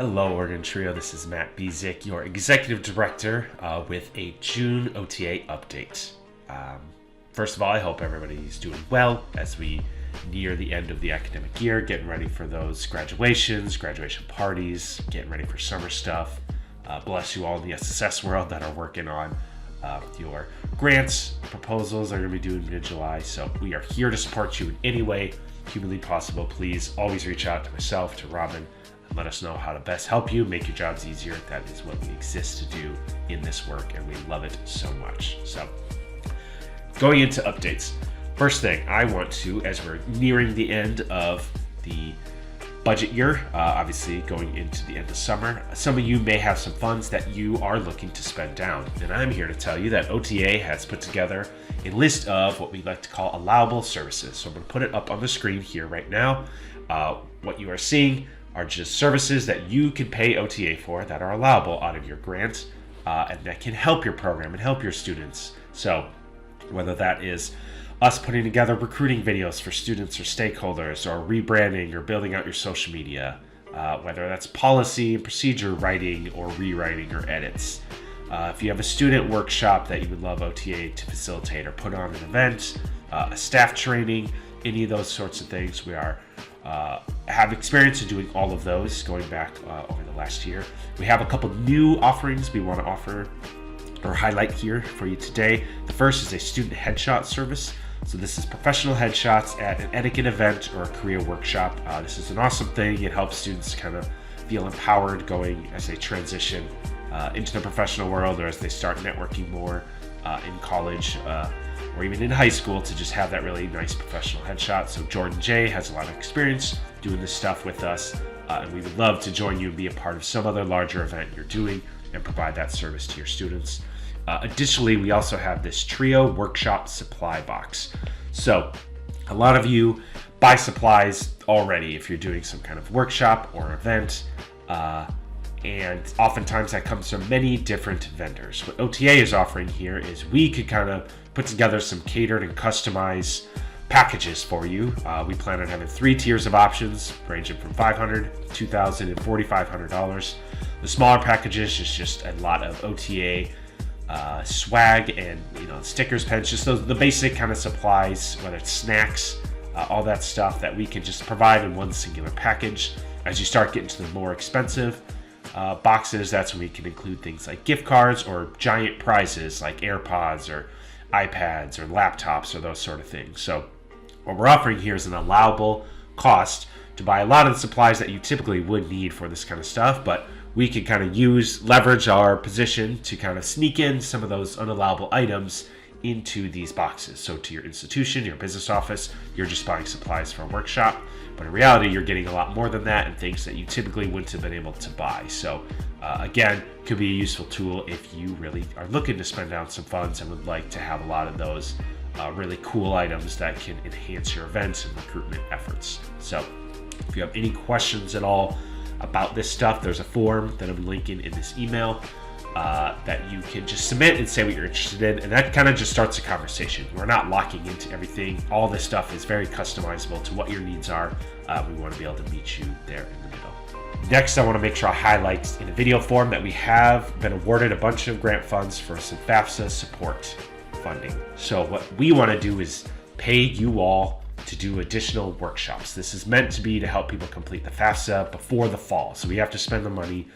Hello, Oregon Trio. This is Matt Bezick, your Executive Director, with a June OTA update. First of all, I hope everybody's doing well as we near the end of the academic year, getting ready for those graduations, graduation parties, getting ready for summer stuff. Bless you all in the SSS world that are working on your grants. Proposals are going to be due in mid-July, so we are here to support you in any way humanly possible. Please always reach out to myself, to Robin, and let us know how to best help you, make your jobs easier. That is what we exist to do in this work, and we love it so much. So, going into updates. First thing I want to, as we're nearing the end of the budget year, obviously going into the end of summer, some of you may have some funds that you are looking to spend down. And I'm here to tell you that OTA has put together a list of what we like to call allowable services. So I'm going to put it up on the screen here right now. What you are seeing are just services that you can pay OTA for that are allowable out of your grant and that can help your program and help your students. So whether that is us putting together recruiting videos for students or stakeholders, or rebranding or building out your social media, whether that's policy and procedure writing or rewriting or edits. If you have a student workshop that you would love OTA to facilitate or put on an event, a staff training, any of those sorts of things, we have experience in doing all of those going back over the last year. We have a couple new offerings we want to offer or highlight here for you today. The first is a student headshot service. So this is professional headshots at an etiquette event or a career workshop. This is an awesome thing. It helps students kind of feel empowered going as they transition into the professional world, or as they start networking more in college or even in high school, to just have that really nice professional headshot. So Jordan J has a lot of experience doing this stuff with us, and we would love to join you and be a part of some other larger event you're doing and provide that service to your students. Additionally, we also have this Trio Workshop Supply Box. So a lot of you buy supplies already if you're doing some kind of workshop or event, and oftentimes that comes from many different vendors. What OTA is offering here is we could kind of put together some catered and customized packages for you. We plan on having 3 tiers of options ranging from $500, $2,000, and $4,500. The smaller packages is just a lot of OTA swag and stickers, pens, just the basic kind of supplies, whether it's snacks, all that stuff that we can just provide in one singular package. As you start getting to the more expensive boxes, that's when we can include things like gift cards or giant prizes like AirPods or iPads or laptops or those sort of things. So what we're offering here is an allowable cost to buy a lot of the supplies that you typically would need for this kind of stuff, but we can kind of leverage our position to kind of sneak in some of those unallowable items into these boxes. So to your institution, your business office, you're just buying supplies for a workshop, but in reality, you're getting a lot more than that and things that you typically wouldn't have been able to buy. So again, could be a useful tool if you really are looking to spend down some funds and would like to have a lot of those really cool items that can enhance your events and recruitment efforts. So if you have any questions at all about this stuff, there's a form that I'm linking in this email that you can just submit and say what you're interested in, and that kind of just starts a conversation. We're not locking into everything. All this stuff is very customizable to what your needs are. We want to be able to meet you there in the middle. Next, I want to make sure I highlight in a video form that we have been awarded a bunch of grant funds for some FAFSA support funding. So what we want to do is pay you all to do additional workshops. This is meant to be to help people complete the FAFSA before the fall. So we have to spend the money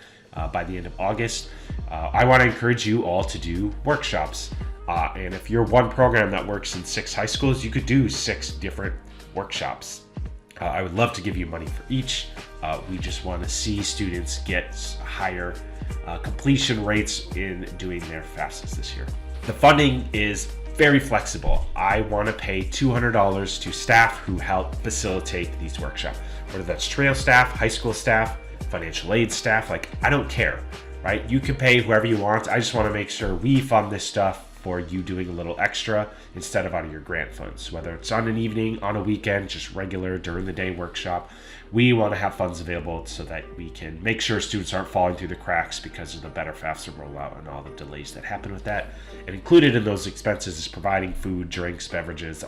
by the end of August. I want to encourage you all to do workshops. And if you're one program that works in 6 high schools, you could do 6 different workshops. I would love to give you money for each. We just want to see students get higher completion rates in doing their FAFSAs this year. The funding is very flexible. I want to pay $200 to staff who help facilitate these workshops, whether that's trail staff, high school staff, financial aid staff, I don't care, right? You can pay whoever you want. I just want to make sure we fund this stuff for you doing a little extra instead of out of your grant funds, whether it's on an evening, on a weekend, just regular during the day workshop. We want to have funds available so that we can make sure students aren't falling through the cracks because of the better FAFSA rollout and all the delays that happen with that. And included in those expenses is providing food, drinks, beverages,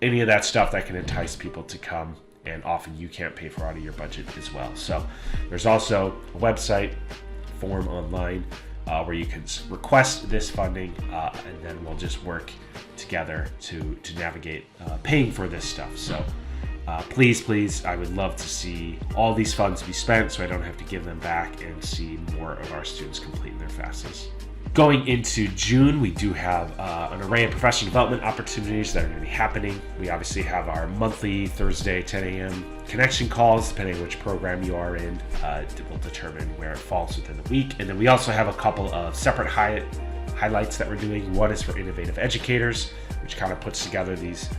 any of that stuff that can entice people to come and often you can't pay for out of your budget as well. So there's also a website form online where you can request this funding, and then we'll just work together to navigate paying for this stuff. So please, I would love to see all these funds be spent so I don't have to give them back and see more of our students completing their FAFSAs. Going into June, we do have an array of professional development opportunities that are going to be happening. We obviously have our monthly Thursday 10 a.m. connection calls, depending on which program you are in. It will determine where it falls within the week. And then we also have a couple of separate highlights that we're doing. One is for innovative educators, which kind of puts together these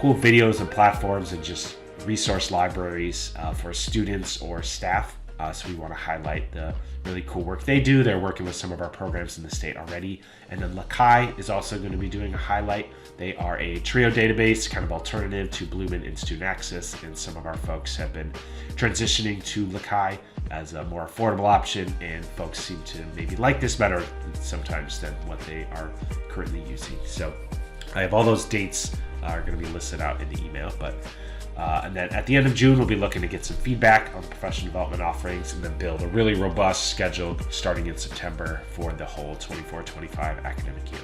cool videos and platforms and just resource libraries for students or staff. So we want to highlight the really cool work they do. They're working with some of our programs in the state already. And then LaCai is also going to be doing a highlight. They are a TRIO database, kind of alternative to Bloomin' and Student Access. And some of our folks have been transitioning to LaCai as a more affordable option. And folks seem to maybe like this better sometimes than what they are currently using. So I have all those dates are going to be listed out in the email, and then at the end of June, we'll be looking to get some feedback on professional development offerings and then build a really robust schedule starting in September for the whole 24-25 academic year.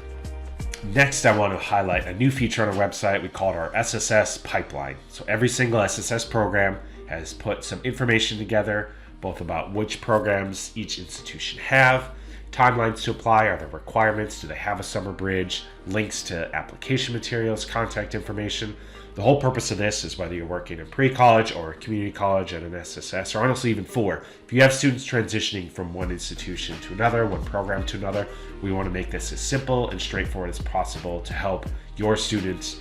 Next, I want to highlight a new feature on our website. We call it our SSS pipeline. So every single SSS program has put some information together, both about which programs each institution have, timelines to apply, are there requirements, do they have a summer bridge, links to application materials, contact information. The whole purpose of this is whether you're working in pre-college or community college at an SSS, or honestly even four. If you have students transitioning from one institution to another, one program to another, we want to make this as simple and straightforward as possible to help your students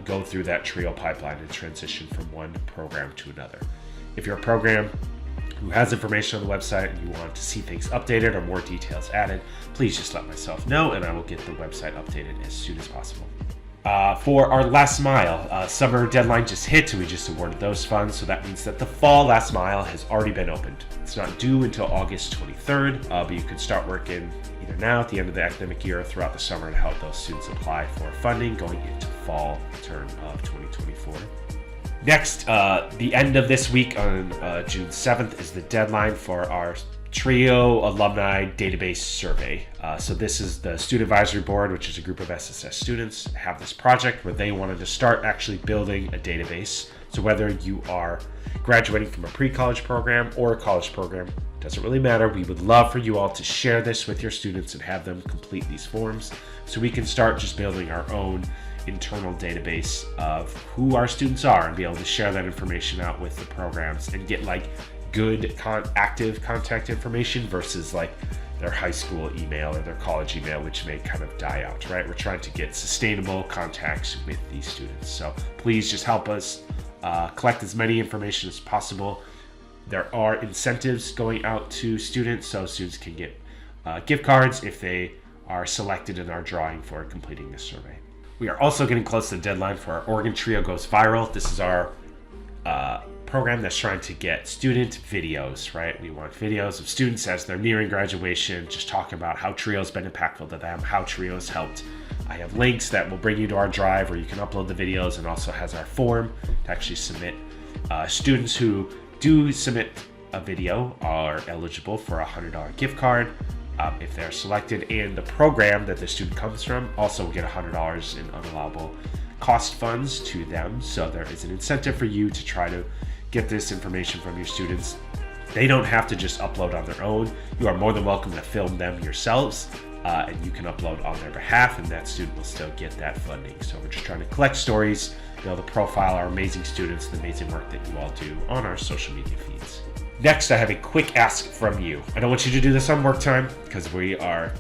go through that TRIO pipeline and transition from one program to another. If you're a program who has information on the website and you want to see things updated or more details added, please just let myself know and I will get the website updated as soon as possible. For our last mile, summer deadline just hit and we just awarded those funds, so that means that the fall last mile has already been opened. It's not due until August 23rd, but you can start working either now at the end of the academic year or throughout the summer to help those students apply for funding going into fall term of 2024. Next, the end of this week on June 7th is the deadline for our TRIO Alumni Database Survey. So this is the Student Advisory Board, which is a group of SSS students, have this project where they wanted to start actually building a database. So whether you are graduating from a pre-college program or a college program, doesn't really matter. We would love for you all to share this with your students and have them complete these forms so we can start just building our own internal database of who our students are and be able to share that information out with the programs and get like good active contact information versus like their high school email or their college email, which may kind of die out, right? We're trying to get sustainable contacts with these students. So please just help us collect as many information as possible. There are incentives going out to students, so students can get gift cards if they are selected in our drawing for completing this survey. We are also getting close to the deadline for our Oregon TRIO Goes Viral. This is our program that's trying to get student videos, right? We want videos of students as they're nearing graduation, just talking about how TRIO's been impactful to them, how TRIO's helped. I have links that will bring you to our drive where you can upload the videos, and also has our form to actually submit. Students who do submit a video are eligible for a $100 gift card. If they're selected, and the program that the student comes from also will get $100 in unallowable cost funds to them. So there is an incentive for you to try to get this information from your students. They don't have to just upload on their own. You are more than welcome to film them yourselves, and you can upload on their behalf, and that student will still get that funding. So we're just trying to collect stories, be able to profile our amazing students, the amazing work that you all do on our social media feeds. Next, I have a quick ask from you. I don't want you to do this on work time because we are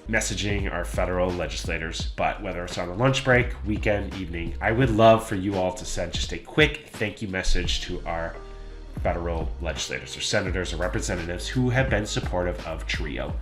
messaging our federal legislators, but whether it's on a lunch break, weekend, evening, I would love for you all to send just a quick thank you message to our federal legislators or senators or representatives who have been supportive of TRIO.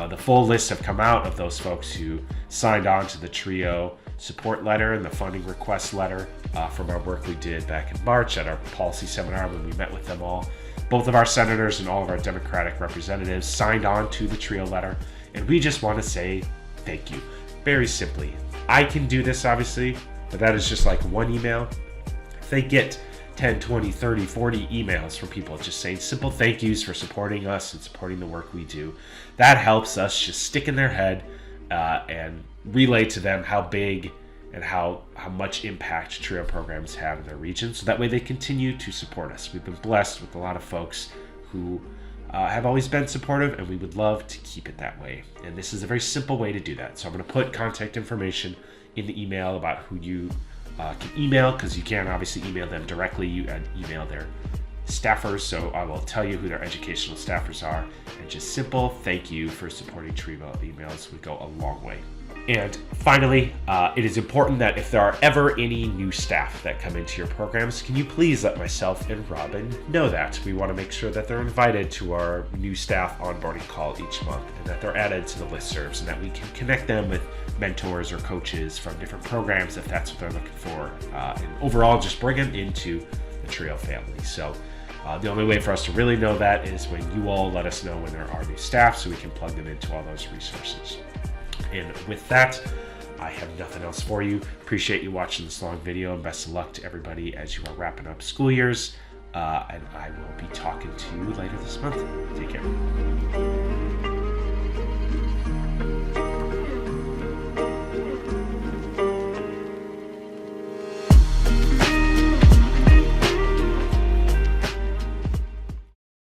The full list have come out of those folks who signed on to the TRIO support letter and the funding request letter from our work we did back in March at our policy seminar when we met with them all. Both of our senators and all of our Democratic representatives signed on to the TRIO letter, and we just want to say thank you. Very simply. I can do this, obviously, but that is just like one email. If they get 10, 20, 30, 40 emails from people just saying simple thank yous for supporting us and supporting the work we do. That helps us just stick in their head and relay to them how big and how much impact TRIO programs have in their region, so that way they continue to support us. We've been blessed with a lot of folks who have always been supportive, and we would love to keep it that way. And this is a very simple way to do that. So I'm going to put contact information in the email about who you can email, because you can obviously email them directly. You email their staffers, so I will tell you who their educational staffers are, and just simple thank you for supporting TRIO emails would go a long way. And finally, it is important that if there are ever any new staff that come into your programs, can you please let myself and Robin know that? We want to make sure that they're invited to our new staff onboarding call each month, and that they're added to the listservs, and that we can connect them with mentors or coaches from different programs if that's what they're looking for. And overall, just bring them into the TRIO family. So the only way for us to really know that is when you all let us know when there are new staff, so we can plug them into all those resources. And with that, I have nothing else for you. Appreciate you watching this long video, and best of luck to everybody as you are wrapping up school years. And I will be talking to you later this month. Take care.